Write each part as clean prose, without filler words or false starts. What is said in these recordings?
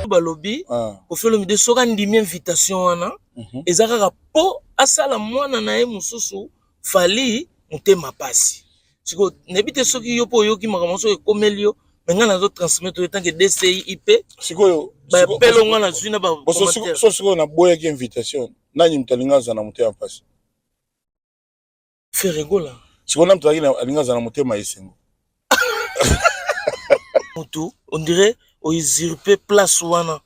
balobi Koffi Olomide soka ndimi invitation wana ezaka po asala mwana na ye mususu Fally mutema pasi siko nebite soki yo po yoki makambo so ekomeli yo menga nazo transmettre tant que DCI IP sikoyo ba pelo ngana zwina ba commentaire so siko na boya ki invitation nani mutalinga za na mutema pasi Ferregola siko na mutalinga alinga za na mutema isengo mutu on dirait o usurper place wana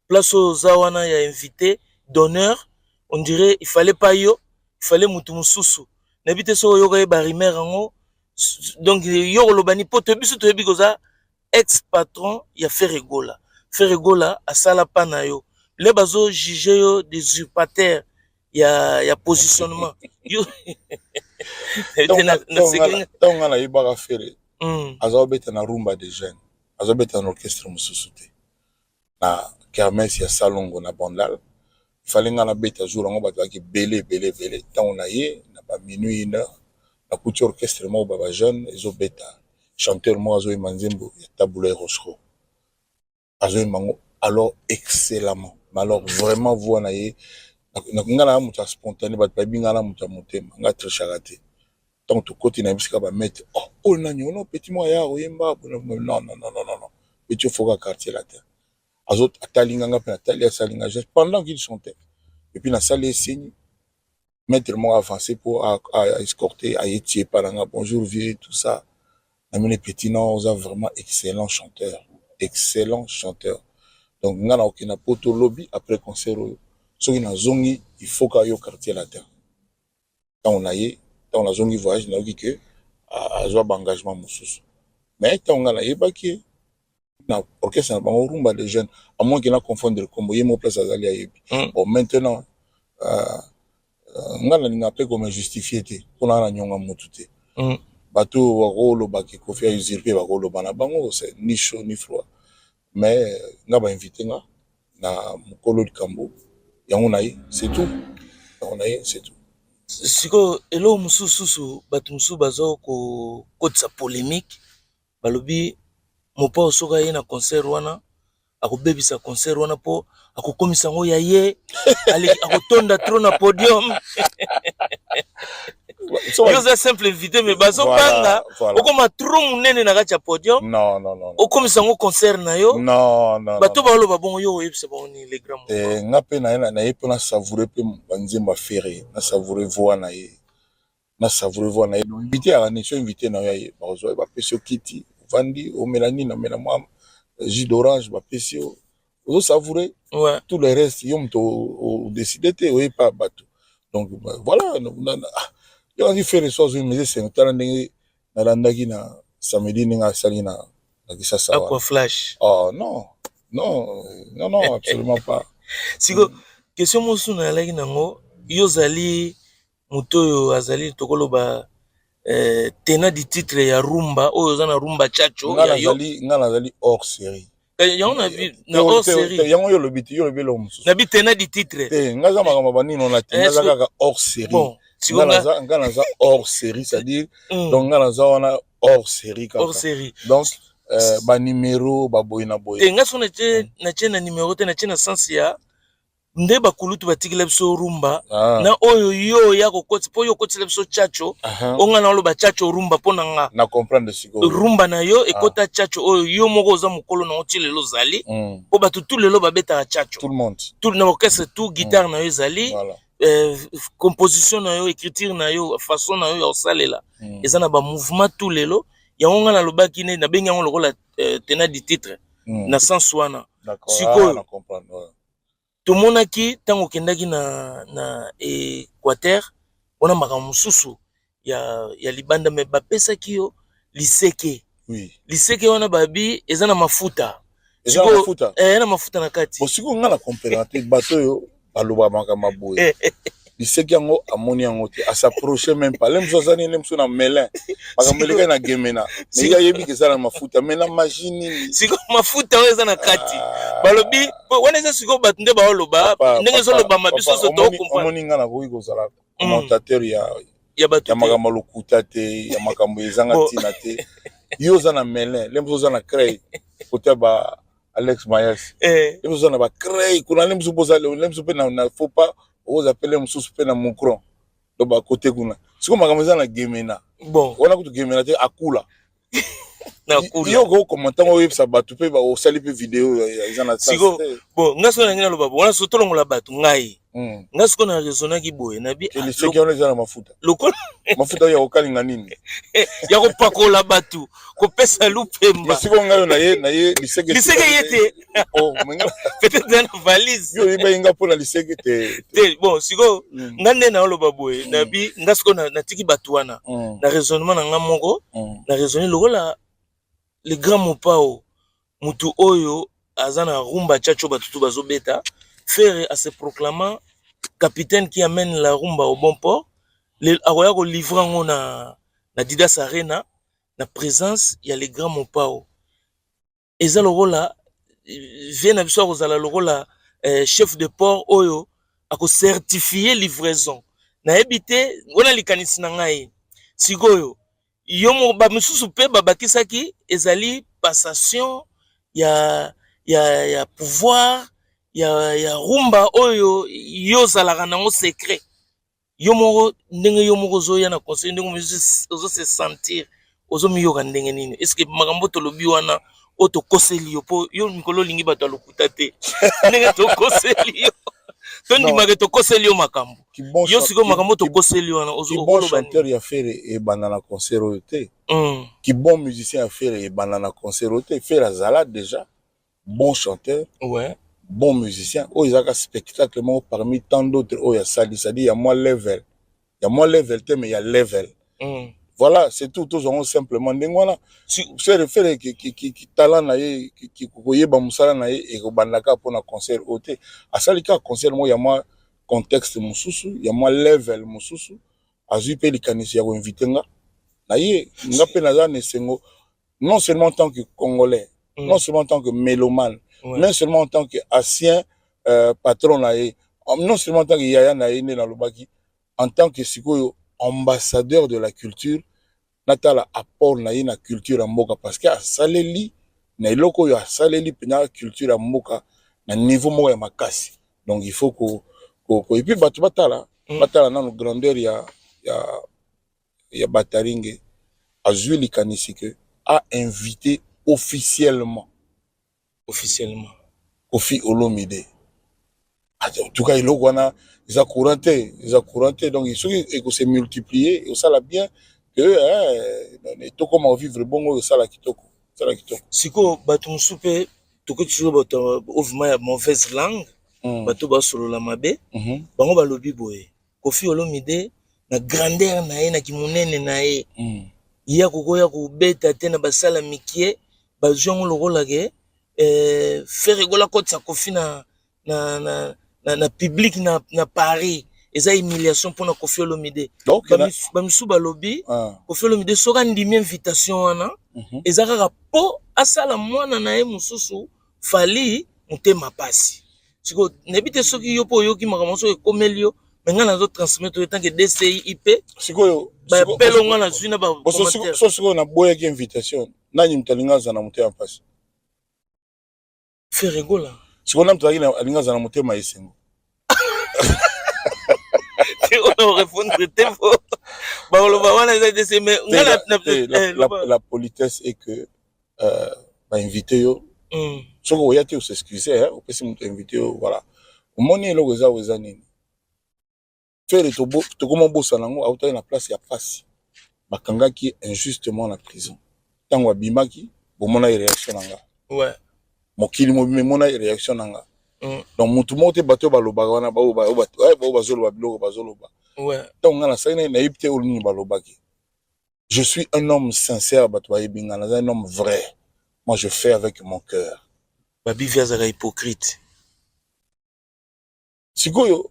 place oza wana ya invité d'honneur on dirait il fallait pas yo il fallait mutu mususu nebite so yo ka ba rimer ngo donc yo lobani poto biso to yebi koza ex patron ya Ferregola asala pa na yo le bazo juger yo des usurpateurs ya positionnement yo donc na yebaka fere azobeta na rumba de jeunes azobeta na orchestre mususu na kermesse ya Salongo na Bandal fallait nga na beta jour ngo bato ki belé tant na ye na ba minuit 1h na couture orchestre mo ba jeune ezo beta chanteur mo azo manzembo ya Tabula Rochereau azo mango alors excellemment mais alors vraiment voix na ye nga na muta spontané bato ba binga na muta motema nga très charité donc to côté na bisika ba mettre oh na nyono petit mo ya oyemba non petit foka quartier la terre azot atalinganga pe atali asalinga pendant qu'il chantait et puis na salle les signes mettre moi avancé pour à escorter à étier paranga bonjour vieux tout ça amene petit non on a vraiment excellent chanteur donc ngana okina poto lobby après concert so ina zongi il faut ka yo quartier la terre quand on a yé dans la zongi voyage na oki que a zo engagement mususu mais tant ngana yebaki na orchestre na bango rumba de jeunes à moins qu'il n'a confondre comme yemo place azali ayebi bon maintenant ngana ni appelé comme justifié te pour na nyonga mutu te bato wakolo baki Koffi a usurpé wakolo bana bango c'est ni chaud ni froid mais nga ba invité nga na mukolo de Kambo yango na ye c'est tout siko elo mususu bato musu bazo ko kotsa polémique balobi mopa osoka ye na concert wana akobebisa concert wana po akokomisa ngo ya ye akotonda trop na podium yo za simple invité mais bazo banga okoma trop munene na kati ya podium non okomisa ngo concert na yo non bato ba loba bon yo yebisa bon ni les grands nga pe na ye pe na savourer pe banzemba ferré na savourer voix na ye invité à la invité na ye bazo ba peso kiti vandi au mélanie na moi jus d'orange ba pesio vous savourer tout le reste yom to décider te oui pas bateau donc voilà yo on dit faire les choses mais c'est tant ndenge na landaki na samedi ninga sali na kisa sawa quoi flash oh non absolument pas siko question mosu na laki nango yo zali mutoyo azali tokoloba tenant du titre ya rumba oyo za na rumba chacho ya yo nga nazali hors série yango na vi na hors série yango yo lobi lo mususu na bi tenant du titre nga za makambo banino na tenant kaka hors série bon nga naza hors série c'est-à-dire donc nga naza wana hors série donc ba numéro ba boy na boy nga so na na numéro te na na sens ya nde bakulutu batikila biso rumba na oyo yo ya kokoti po yo kotila biso chacho onga na oloba chacho rumba pona nga na comprendre siko rumba na yo ekota chacho oyo yo moko za mukolo na otile lelo zali po batu tout lelo babeta chacho tout le monde tout na orchestre tout guitare na yo zali composition na yo écriture na yo façon na yo ya osalela eza na ba mouvement tout lelo yango nga na lobaki ne na bengi yango lokola tenant du titre na sens wana siko na comprendre tomonaki ntango okendaki na Équateur wana makambo mosusu ya libanda me bapesaki yo liseke wana babi eza na mafuta na mafuta na kati siko nga na comprendre te bato oyo baloba makambo boye liseki yango amoni yango te asapproche même pas lemso azani lemso na melin makambo eleka na gemena mais yebi ke ezala mafuta mais na machine siko mafuta oyo eza na kati balobi wana eza siko bato nde baoloba ndenge ezoloba mabiso so tokompa omoni nga nakoki kozala commentateur ya makambo lokuta te ya makambo ezanga ntina te yo oza na melin lemso oza na crey kote Alex Mayas. Et vous en avez créé, qu'on a l'aime supposer, l'aime supposer, n'a faut pas, vous appelez un sous-supé dans mon cran. Donc, à côté, qu'on a. C'est comme à la Gemena. Bon. On a que Gemena, à Kula. Il y a un commentaire où ça bat tout peu au salut vidéo ils en a ça bon ngaso na ngina lo babo wana soto longola batu ngai ngaso na raisonna ki boye na bi les seki on les a na mafuta lokola mafuta ya okalinga nini ya ko pakola batu ko pesa lupemba siko ngayo na ye liseke yete oh menga peut-être dans valise yo iba inga pona liseke te bon siko ngande na lo babo na bi ngaso na tiki batu wana na raisonnement na ngamoko na raisonner lokola le grand mopao mutu oyo azana rumba chacho batutu bazobeta faire à se proclamant capitaine qui amène la rumba au bon port le akoya ko livrer ngo na Didas Arena na présence il y a les grands mopao eza lokola vient na biso kozala lokola chef de port oyo ako certifier livraison na ebité ngona likanisi na ngai sikoyo yomo ba misusu pe babakisaki ezali passation ya pouvoir ya rumba oyo yo zalaka nango secret yomo ndenge yomo kozoya na conseil ndenge ozo se sentir ozo miyoka ndenge nini est-ce que makambo tolobi wana oto koseli yo po yo mikolo lingi bato lokuta te ndenge to koseli yo tondi mageto koseli yo makambo yo siko makambo to koseli wana ozo bon chanteur ya faire et banana concert oté qui bon musicien à faire et banana concert oté faire azala déjà bon chanteur ouais bon musicien oh ils a spectacle parmi tant d'autres oh ya sali ça dit il y a moins level mais il y a level voilà c'est tout tous ont simplement ndengwana c'est faire qui talent na ye qui koyeba musala na ye et ko bandaka pour na concert oté asalika concert mo ya moi contexte mususu ya moi level mususu azui pe likanisi ya ko inviter nga na ye nga pe na za nesengo non seulement en tant que congolais non seulement en tant que mélomane mais seulement en tant que ancien patron na ye non seulement en tant que yaya na ye na lobaki en tant que sikoyo ambassadeur de la culture natala apport na ye na culture ya mboka parce que asaleli na eloko yo asaleli pena culture ya mboka na niveau moko ya makasi donc il faut ko et puis bato batala nano grandeur ya Bataringe azui likanisi que a invité officiellement Koffi Olomide en tout cas eloko wana eza couranté donc il faut se multiplier et ça la bien que to comment vivre bongo ça la kitoko siko bato musupe toko toujours bato ovima ya mauvaise langue bato basolola mabe bango balobi boye Koffi Olomide na grandeur na ye na kimunene na ye ya kokoya kobeta te na basala mikie bazongo lokola ke faire gola kotsa Koffi na public na Paris eza humiliation pour na Koffi Olomide donc bamisu balobi Koffi Olomide soka ndimi invitation wana eza kaka po asala mwana na ye mususu fali mutema pasi siko nebite soki yo po yoki makambo so ekomeli yo menga nazo transmettre tant que DCI IP sikoyo ba pelo ngana zwina ba so siko na boya ki invitation nani mtalinga za na mutema pasi faire gola siko na mtalinga alinga za na mutema isengo on répondre tempo la politesse est que ba invité yo soko oyate o s'excuser hein o pesi muto invité yo voilà o moni eloko eza nini faire to comment bossa nango auta na place ya passe bakangaki injustement na prison tango abimaki bomona réaction nanga ouais mokili mona réaction nanga donc mutu mote bato baloba wana bazoloba biloko bazoloba ouais donc ngana saina na yipte oluni balobaki je suis un homme sincère bato bayebinga na un homme vrai moi je fais avec mon cœur babi viazaka hypocrite sikoyo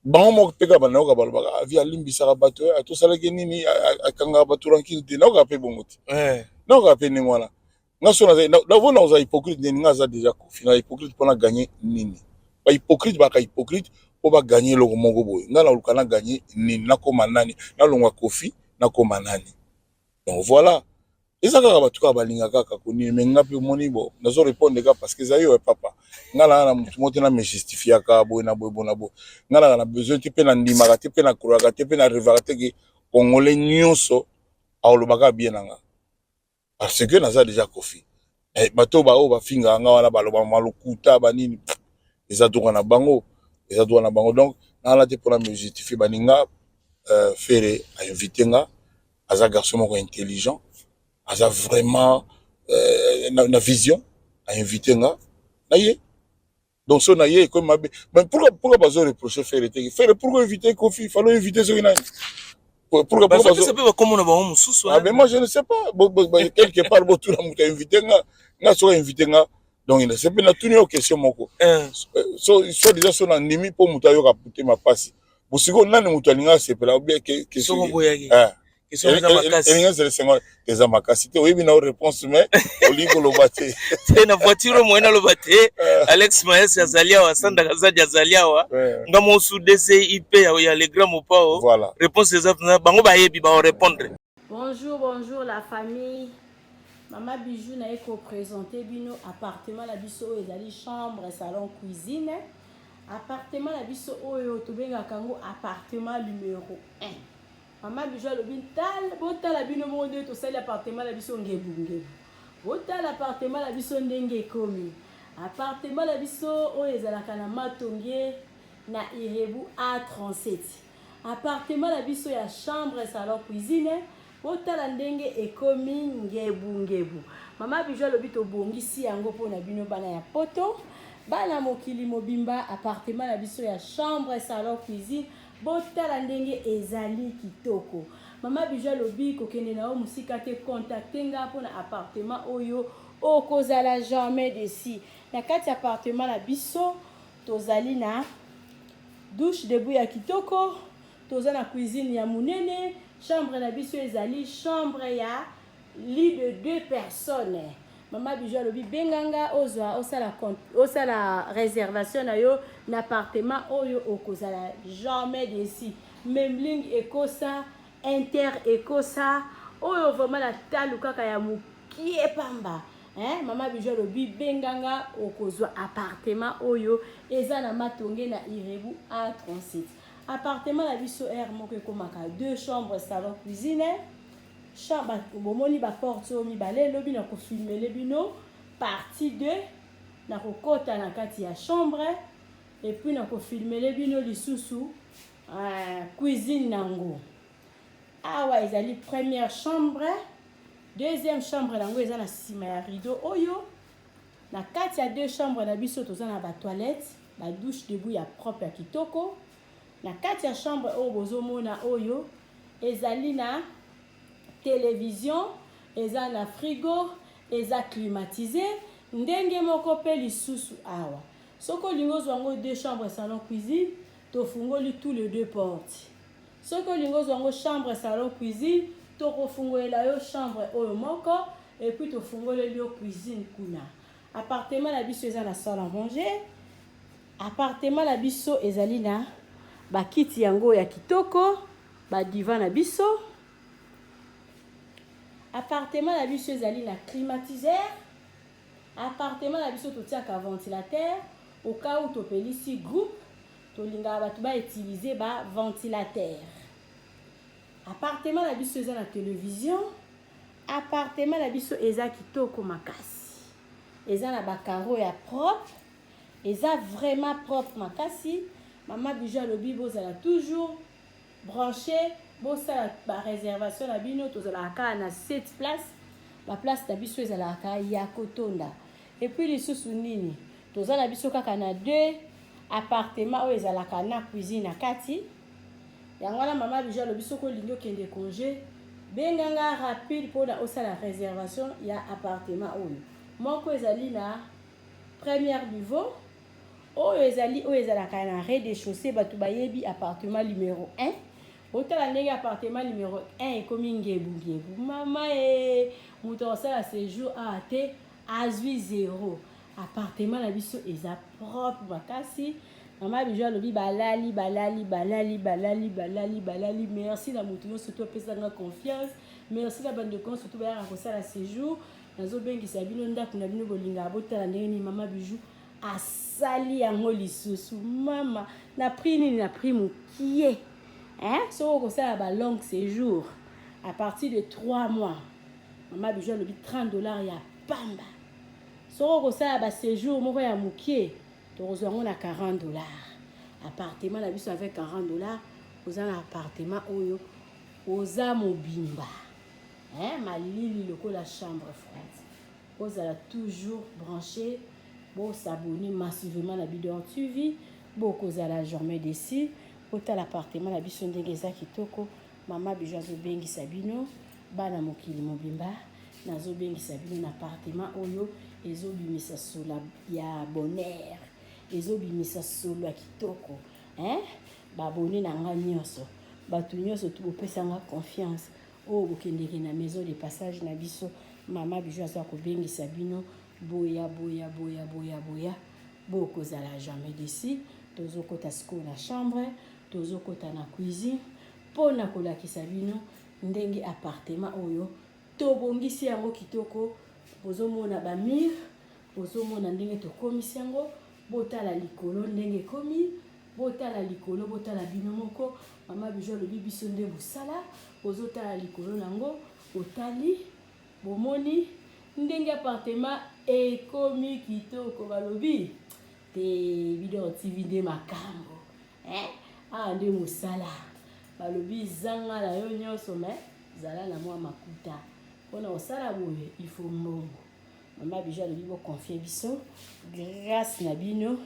bango moko peka banayoka balobaka via limbisaka bato atosalaki nini akangaka bato rankini te nayoka pe bongo te nayoka pe ndenge wana nga so navona oza hypocrite nini nga aza déjà Koffi na hypocrite mpona gagner nini bahypocrite baka hypocrite mpo baganye eloko moko boye nga naluka na gagner nini nakoma nani nalongwa Koffi nakoma nani donc voilà eza kaka bato kaka balinga kaka konini me nga mpe omoni bo nazo répondre kaka parce que eza yo papa nga na motu mo te na me justifiaka boye na boye bona boye nga na besoin te mpe na ndimaka te mpe na kolaka te mpe na revaka te ke congolais nyonso aolobaka bien na nga parce que naza déjà kofi bato baoyo bafingaka nga wana baloba malokuta banini eza droit na bango donc nala te mpona me justifier baninga Fere a invité nga aza garçon moko intelligent aza vraiment na vision a invité nga na ye donc so na ye comme mabe mais pourquoi bazo reprocher Fere te Fere pourquoi inviter Kofi il fallait inviter so ina pourquoi bazo ça peut pas comme on a bon mususu ah mais moi je ne sais pas quelque part bo tout na muta invité nga so invité nga donc il ne sait pas na tout ni question moko so déjà so na ndimi po muta yo ka puter ma passe bosiko nani mutu alinga sepela bien que so boyaki question eza makasi elinga zele sengo eza makasi te oyebi na réponse mais olingo lobate te na voiture moyena lobate Alex Maes azalia wa sanda kazaji azalia wa ngamo su DCIP ya le grand mopao voilà réponse eza bango ba yebi ba répondre. Bonjour la famille. Maman Bijou na eko présenter bino appartement la biso ezali chambre, salon, cuisine. Appartement la biso oyo tobenga kango appartement numéro 1. Maman Bijou alobi botala bino monde to sali appartement la biso ngebu. Botala appartement la biso ndenge ekomi. Appartement la biso oyo ezalaka na Matonge na Irebu A37. Appartement la biso ya chambre, salon, cuisine. Botala ndenge ekomi ngebu. Mama Bijou alobi tobongisi yango mpona bino bana ya poto. Bana mokili mobimba appartement la biso ya chambre, salon, cuisine. Botala ndenge ezali kitoko. Mama Bijou alobi kokende na o musika te contacter nga mpona appartement oyo okozala jamais desi. Na kati appartement la biso tozali na douche debout ya kitoko, toza na cuisine ya munene, chambre la biso ezali chambre ya lit de 2 personnes. Mama Bijou alobi benganga ozwa osala réservation na yo na appartement oyo okozala jamais desi. Memling ekosa, inter ekosa, oyo vraiment la talu kaka ya mukie pamba. Mama Bijou alobi benganga okozwa appartement oyo eza na Matonge na Irebu A37. Appartement la biso moko ekomaka 2 chambres, salon, cuisine. Chambre bomoni ba porte o mibale lobi na ko filmer le bino partie 2 na ko kota na kati ya chambre et puis na ko filmer le bino lisusu cuisine nango. Awa ezali première chambre, deuxième chambre nango eza na sima ya rideau oyo. Na kati ya 2 chambres na biso toza na ba toilette, ba douche debout ya propre ya kitoko. Na kati ya chambre oyo bozomona oyo ezali na télévision, eza na frigo, eza climatisé, ndenge moko pe lisusu awa. Soko lingo zwango 2 chambres, salon, cuisine, tofungoli tous les 2 portes. Soko lingo zwango chambre, salon, cuisine, tokofungolela yo chambre oyo moko et puis tofungoli yo cuisine kuna. Appartement la biso eza na salle à manger. Appartement la biso ezali na ba kiti yango ya kitoko, ba divan na biso. Appartement la biso ezali na climatiseur. Appartement la biso totiaka ventilateur au cas où topelisi groupe tolinga batu ba utiliser ba ventilateur. Appartement la biso eza na télévision. Appartement la biso eza kitoko makasi. Eza na ba carreaux ya propre. Eza vraiment propre makasi. Mama Bijou alobi bozala toujours branché. Bosala ba réservation na bino tozalaka na 7 places. Ba place na biso ezalaka ya kotonda. Et puis lisusu nini tozala biso kaka na 2 appartements oyo ezalaka na cuisine na kati. Yango wana Mama Bijou alobi soko lingi okende congé benganga rapide mpona osala réservation ya appartement oyo. Moko ezali na premier niveau oyo ezalaka na rez-de-chaussée batu bayebi appartement numéro 1. Otala ndenge appartement numéro 1 ekomi ngebu. Mama muto osala séjour a te azwi 0. Appartement na biso eza propre makasi. Mama Bijou alobi balali. Merci na mutu nyonso to pesanga confiance. merci la bande de compte surtout ba ko sala séjour nazo bengi sabino ndako na bino bolinga botala ndeni mama bijou asali yango lisusu mama na prix nini na prix mokie hein so ko sala ba long séjour à partir de 3 mois mama bijou a lobi $30 ya pamba so ko sala ba séjour moko ya mokie to kozwango na $40 appartement na biso avec $40 oza na appartement oyo oza mobimba hein malili lokola chambre froide ozala toujours branché bo s'abonner massivement na Bidor TV bo kozala jamais déçu ota l'appartement na biso ndenge eza kitoko mama bijou azobengisa bino bana mokili mobimba nazobengisa bino na appartement oyo ezobimisa solo ya bonheur ezobimisa solo ya kitoko hein babone na nga nyonso bato nyonso tubopesanga confiance oyo bokendeke na maison de passage na biso mama bijou aza kobengisa bino boya bokozala jamais déçu tozokota sikoyo na chambre tozokota na cuisine mpo na kolakisa bino ndenge appartement oyo tobongisi yango kitoko bozomona bamire bozomona ndenge tokomisi yango botala likolo ndenge ekomi botala likolo botala bino moko mama bijou alobi biso nde bosala bozotala likolo nango otali bomoni ndenge appartement ekomi kitoko balobi te Bidor TV nde makambo nde mosala balobi zanga na yo nyonso me zala na mwa makuta mpona kosala boye il faut mbongo mama bijou alobi boconfie biso grâce na bino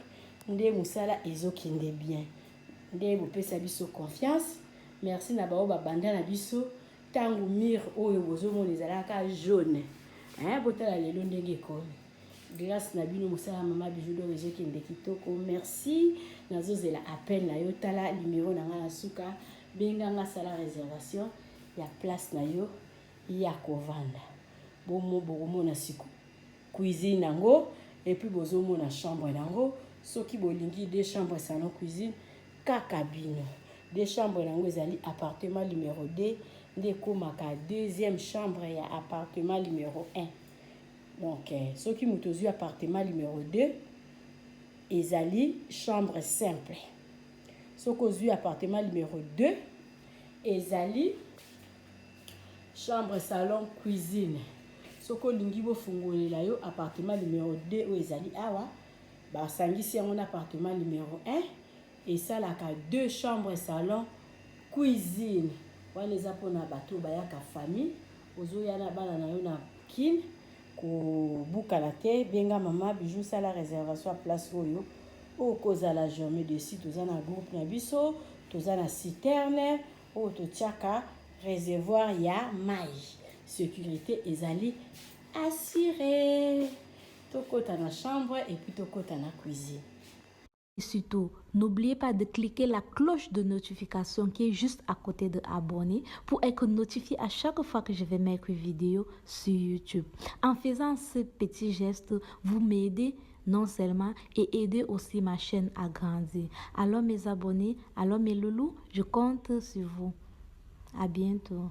nde mosala ezokende bien nde bopesa biso confiance merci na bao babanda na biso ntango mire oyo bozomona ezalaka jaune botala lelo ndenge ekomi grâce na bino mosala mama bijou do ezokende kitoko merci nazozela appel na yo tala numéro na nga na suka benganga sala réservation ya place na yo ya kovanda bokomona siku cuisine nango et puis bozomona chambre nango soki bolingi 2 chambres salon cuisine kaka bino 2 chambres nango ezali appartement numéro 2 nde komaka deuxième chambre ya appartement numéro 1 donc soki moto ozwi appartement numéro 2 ezali chambre simple soki ozwi appartement numéro 2 ezali chambre salon cuisine soki olingi bofungolela yo appartement numéro 2 oyo ezali awa basangisi yango na appartement numéro 1 esalaka 2 chambres salon cuisine wana eza mpona bato bayaka famille ozoya na bana na yo na kine kobukana te benga mama bijou sala réservation ya place oyo okozala jamais déçu toza na groupe na biso toza na citerne oyo totiaka réservoir ya mai sécurité ezali assuré tokota na chambre et puis tokota na cuisine. Et surtout, n'oubliez pas de cliquer la cloche de notification qui est juste à côté de abonner pour être notifié à chaque fois que je vais mettre une vidéo sur YouTube. En faisant ce petit geste, vous m'aidez non seulement et aider aussi ma chaîne à grandir. Alors mes abonnés, alors mes loulous, je compte sur vous. À bientôt.